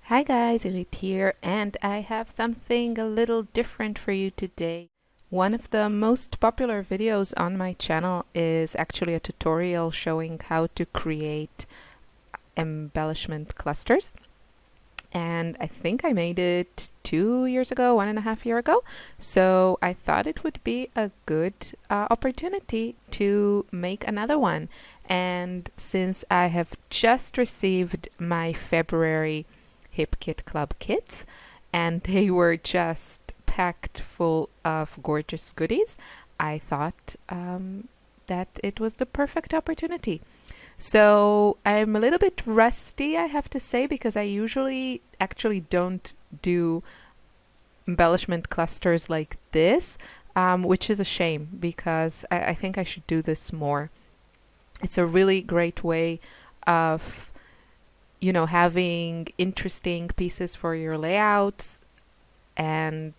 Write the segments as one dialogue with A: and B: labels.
A: Hi guys, Irit here, and I have something a little different for you today. One of the most popular videos on my channel is actually a tutorial showing how to create embellishment clusters. And I think I made it 2 years ago, 1.5 years ago. So I thought it would be a good opportunity to make another one. And since I have just received my February Hip Kit Club kits, and they were just packed full of gorgeous goodies, I thought that it was the perfect opportunity. So I'm a little bit rusty, I have to say, because I usually actually don't do embellishment clusters like this, which is a shame because I think I should do this more. It's a really great way of having interesting pieces for your layouts. And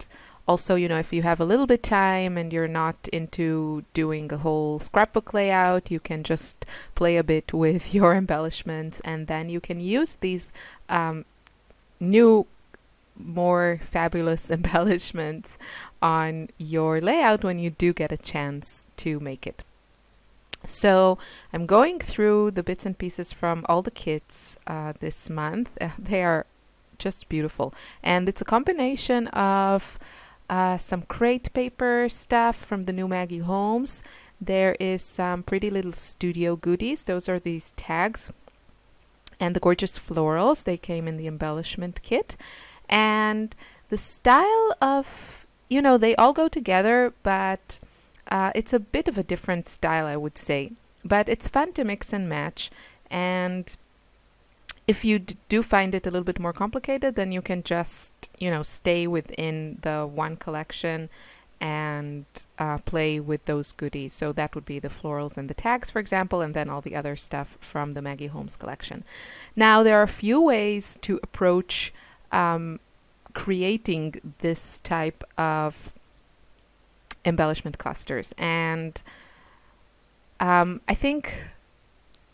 A: also, if you have a little bit time and you're not into doing a whole scrapbook layout, you can just play a bit with your embellishments, and then you can use these new, more fabulous embellishments on your layout when you do get a chance to make it. So I'm going through the bits and pieces from all the kits this month. They are just beautiful. And it's a combination of some crate paper stuff from the new Maggie Holmes. There is some pretty little studio goodies. Those are these tags. And the gorgeous florals. They came in the embellishment kit. And the style of, they all go together, but it's a bit of a different style, I would say, but it's fun to mix and match. And if you do find it a little bit more complicated, then you can just, stay within the one collection and play with those goodies. So that would be the florals and the tags, for example, and then all the other stuff from the Maggie Holmes collection. Now, there are a few ways to approach creating this type of embellishment clusters, and I think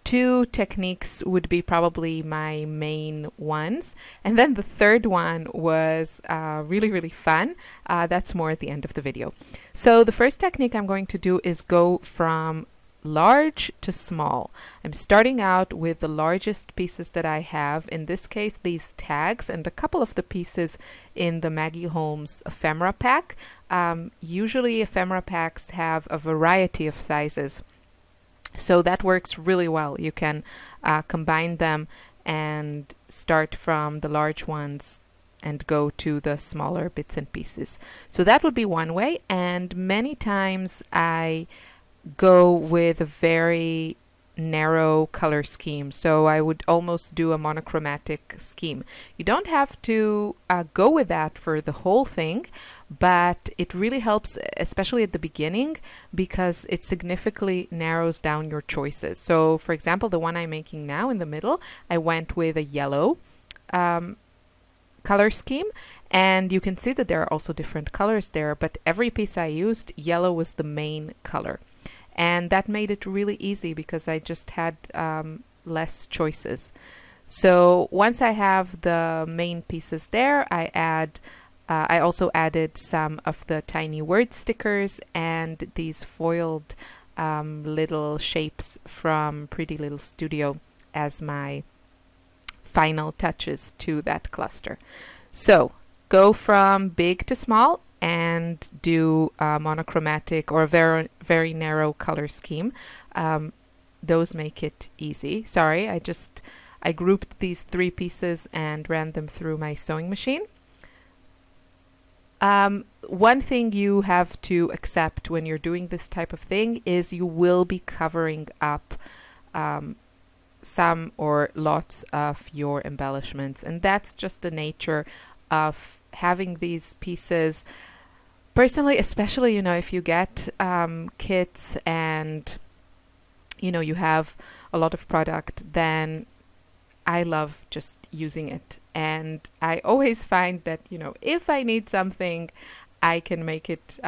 A: two techniques would be probably my main ones, and then the third one was really fun. That's more at the end of the video. So the first technique I'm going to do is go from large to small. I'm starting out with the largest pieces that I have, in this case these tags and a couple of the pieces in the Maggie Holmes ephemera pack. Usually ephemera packs have a variety of sizes, so that works really well. You can combine them and start from the large ones and go to the smaller bits and pieces. So that would be one way, and many times I go with a very narrow color scheme. So I would almost do a monochromatic scheme. You don't have to go with that for the whole thing, but it really helps, especially at the beginning, because it significantly narrows down your choices. So for example, the one I'm making now in the middle, I went with a yellow color scheme, and you can see that there are also different colors there, but every piece I used, yellow was the main color. And that made it really easy because I just had less choices. So once I have the main pieces there, I also added some of the tiny word stickers and these foiled little shapes from Pretty Little Studio as my final touches to that cluster. So go from big to small and do a monochromatic or a very narrow color scheme. Those make it easy. Sorry, I grouped these three pieces and ran them through my sewing machine. One thing you have to accept when you're doing this type of thing is you will be covering up some or lots of your embellishments, and that's just the nature of having these pieces. Personally, especially, if you get kits and, you have a lot of product, then I love just using it. And I always find that, if I need something, I can make it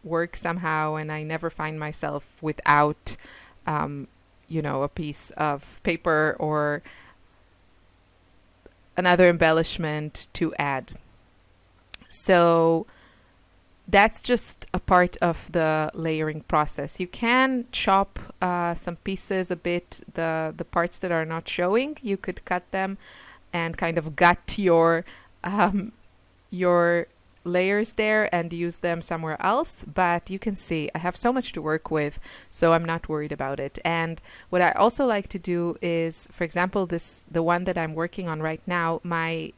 A: work somehow, and I never find myself without, a piece of paper or another embellishment to add. So that's just a part of the layering process. You can chop some pieces a bit, the parts that are not showing. You could cut them and kind of gut your layers there and use them somewhere else. But you can see I have so much to work with, so I'm not worried about it. And what I also like to do is, for example, the one that I'm working on right now, my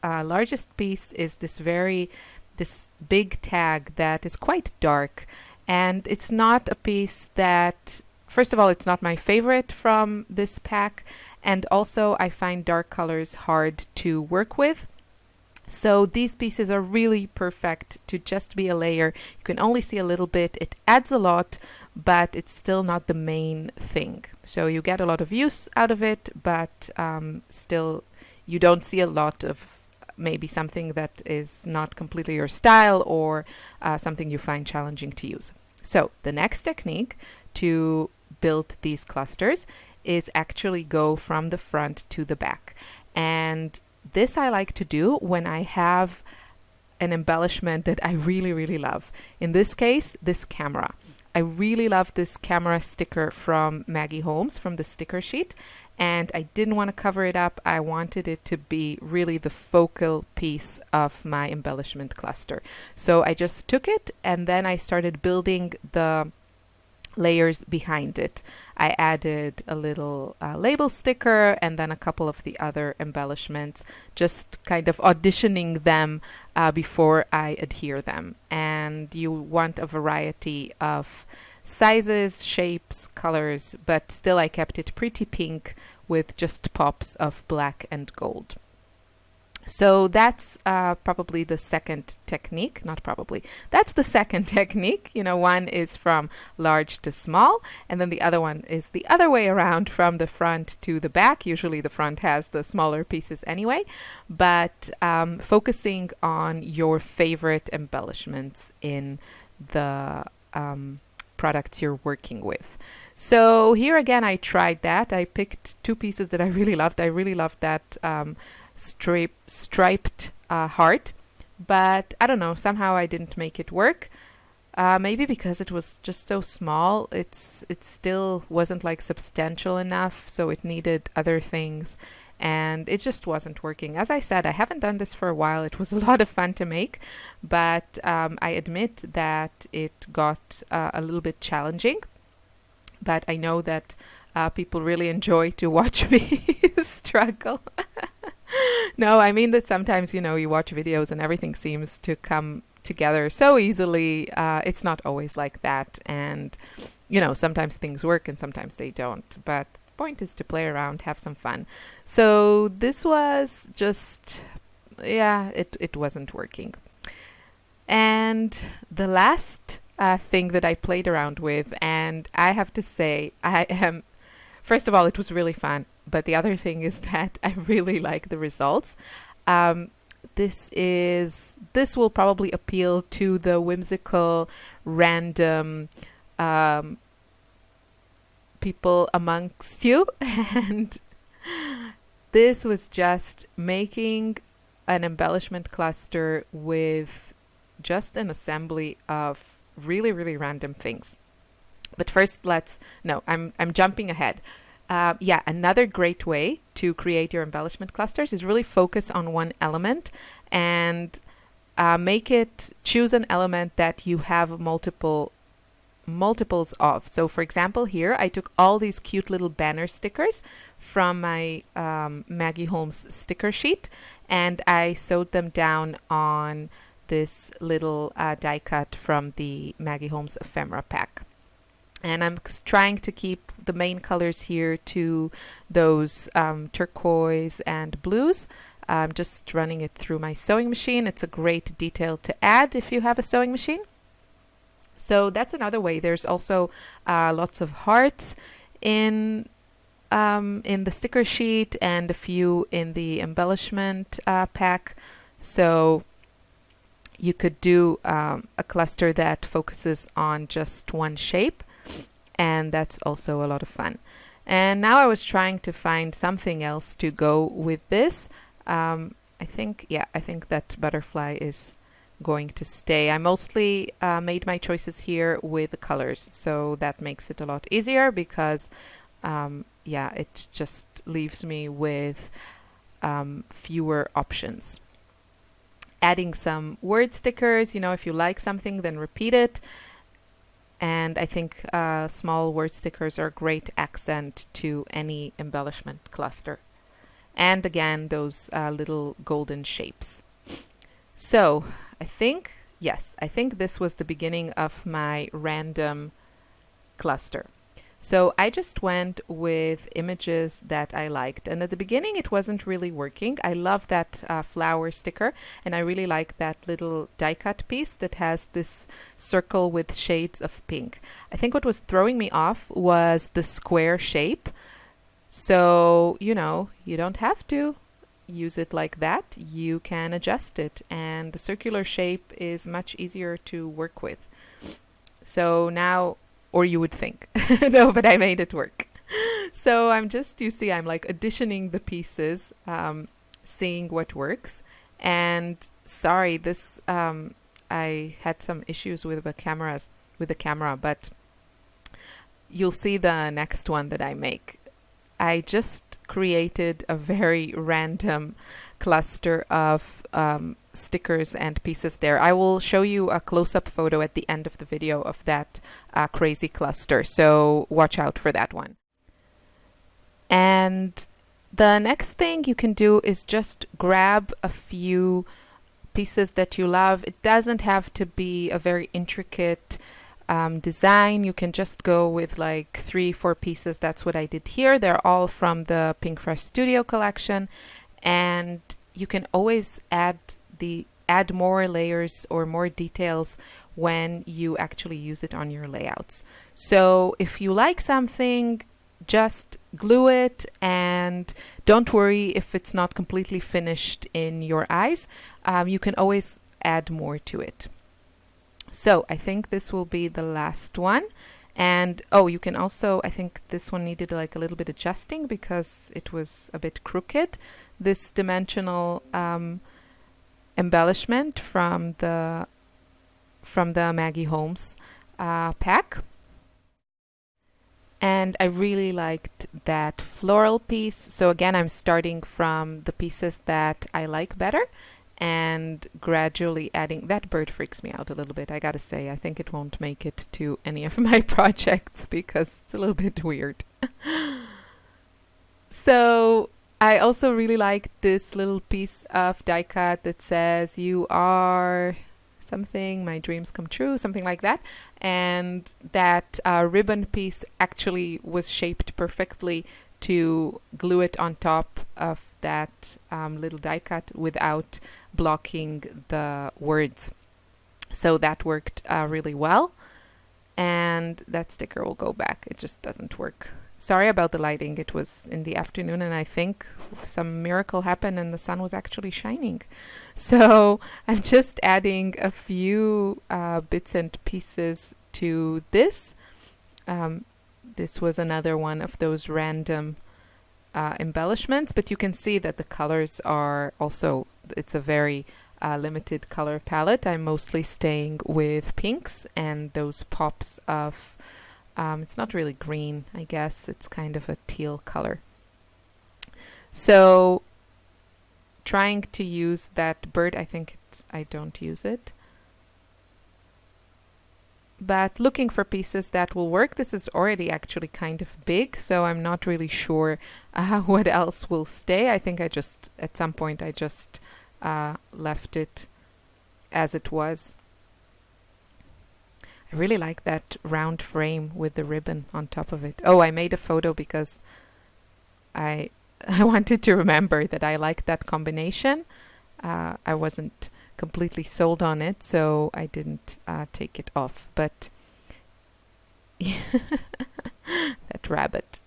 A: largest piece is this big tag that is quite dark, and it's not a piece that, first of all, it's not my favorite from this pack, and also I find dark colors hard to work with. So these pieces are really perfect to just be a layer. You can only see a little bit. It adds a lot, but it's still not the main thing. So you get a lot of use out of it, but still you don't see a lot of maybe something that is not completely your style, or something you find challenging to use. So the next technique to build these clusters is actually go from the front to the back. And this I like to do when I have an embellishment that I really, really love. In this case, this camera. I really love this camera sticker from Maggie Holmes, from the sticker sheet. And I didn't want to cover it up. I wanted it to be really the focal piece of my embellishment cluster. So I just took it and then I started building the layers behind it. I added a little label sticker and then a couple of the other embellishments, just kind of auditioning them before I adhere them. And you want a variety of sizes, shapes, colors, but still I kept it pretty pink with just pops of black and gold. So that's probably the second technique, not probably, that's the second technique. You know, one is from large to small, and then the other one is the other way around, from the front to the back. Usually the front has the smaller pieces anyway, but focusing on your favorite embellishments in the products you're working with. So here again, I tried that. I picked two pieces that I really loved. I really loved that striped heart, but I don't know, somehow I didn't make it work. Maybe because it was just so small. It still wasn't like substantial enough, so it needed other things, and it just wasn't working. As I said, I haven't done this for a while. It was a lot of fun to make, but I admit that it got a little bit challenging. But I know that people really enjoy to watch me struggle. No, I mean that sometimes, you know, you watch videos and everything seems to come together so easily. It's not always like that. And, you know, sometimes things work and sometimes they don't. But the point is to play around, have some fun. So this was just, yeah, it wasn't working. And the last thing that I played around with, and I have to say, first of all, it was really fun. But the other thing is that I really like the results. This will probably appeal to the whimsical, random people amongst you. And this was just making an embellishment cluster with just an assembly of really, really random things. But first, I'm jumping ahead. Another great way to create your embellishment clusters is really focus on one element and choose an element that you have multiples of. So for example, here I took all these cute little banner stickers from my Maggie Holmes sticker sheet, and I sewed them down on this little die cut from the Maggie Holmes ephemera pack. And I'm trying to keep the main colors here to those turquoise and blues. I'm just running it through my sewing machine. It's a great detail to add if you have a sewing machine. So that's another way. There's also lots of hearts in the sticker sheet and a few in the embellishment pack. So you could do a cluster that focuses on just one shape, and that's also a lot of fun. And now I was trying to find something else to go with this. I think, yeah, I think that butterfly is going to stay. I mostly made my choices here with the colors, so that makes it a lot easier because yeah, it just leaves me with fewer options. Adding some word stickers, you know, if you like something, then repeat it. And I think small word stickers are a great accent to any embellishment cluster. And again, those little golden shapes. So I think, yes, I think this was the beginning of my random cluster. So I just went with images that I liked. And at the beginning, it wasn't really working. I love that flower sticker. And I really like that little die cut piece that has this circle with shades of pink. I think what was throwing me off was the square shape. So, you know, you don't have to use it like that. You can adjust it. And the circular shape is much easier to work with. So now, or you would think. No, but I made it work. So I'm just, you see, I'm like additioning the pieces, seeing what works. And sorry, this, I had some issues with the camera, but you'll see the next one that I make. I just created a very random cluster of stickers and pieces there. I will show you a close-up photo at the end of the video of that crazy cluster, so watch out for that one. And the next thing you can do is just grab a few pieces that you love. It doesn't have to be a very intricate design. You can just go with like 3-4 pieces. That's what I did here. They're all from the Pink Fresh Studio collection, and you can always add more layers or more details when you actually use it on your layouts. So if you like something, just glue it, and don't worry if it's not completely finished in your eyes. You can always add more to it. So I think this will be the last one. And oh, you can also, I think this one needed like a little bit adjusting because it was a bit crooked. This dimensional embellishment from the Maggie Holmes pack. And I really liked that floral piece. So again, I'm starting from the pieces that I like better and gradually adding. That bird freaks me out a little bit, I gotta say. I think it won't make it to any of my projects because it's a little bit weird. So I also really like this little piece of die cut that says, "You are something, my dreams come true," something like that. And that ribbon piece actually was shaped perfectly to glue it on top of that little die cut without blocking the words. So that worked really well. And that sticker will go back. It just doesn't work. Sorry about the lighting. It was in the afternoon and I think some miracle happened and the sun was actually shining. So I'm just adding a few bits and pieces to this. This was another one of those random embellishments, but you can see that the colors are also, it's a very limited color palette. I'm mostly staying with pinks and those pops of it's not really green, I guess. It's kind of a teal color. So trying to use that bird, I think I don't use it. But looking for pieces that will work. This is already actually kind of big, so I'm not really sure what else will stay. I think I just, at some point, I just left it as it was. I really like that round frame with the ribbon on top of it. Oh, I made a photo because I wanted to remember that I liked that combination. I wasn't completely sold on it, so I didn't take it off. But that rabbit.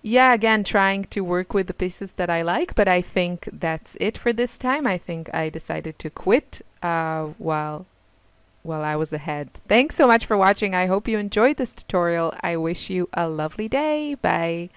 A: Yeah, again, trying to work with the pieces that I like, but I think that's it for this time. I think I decided to quit while I was ahead. Thanks so much for watching. I hope you enjoyed this tutorial. I wish you a lovely day. Bye.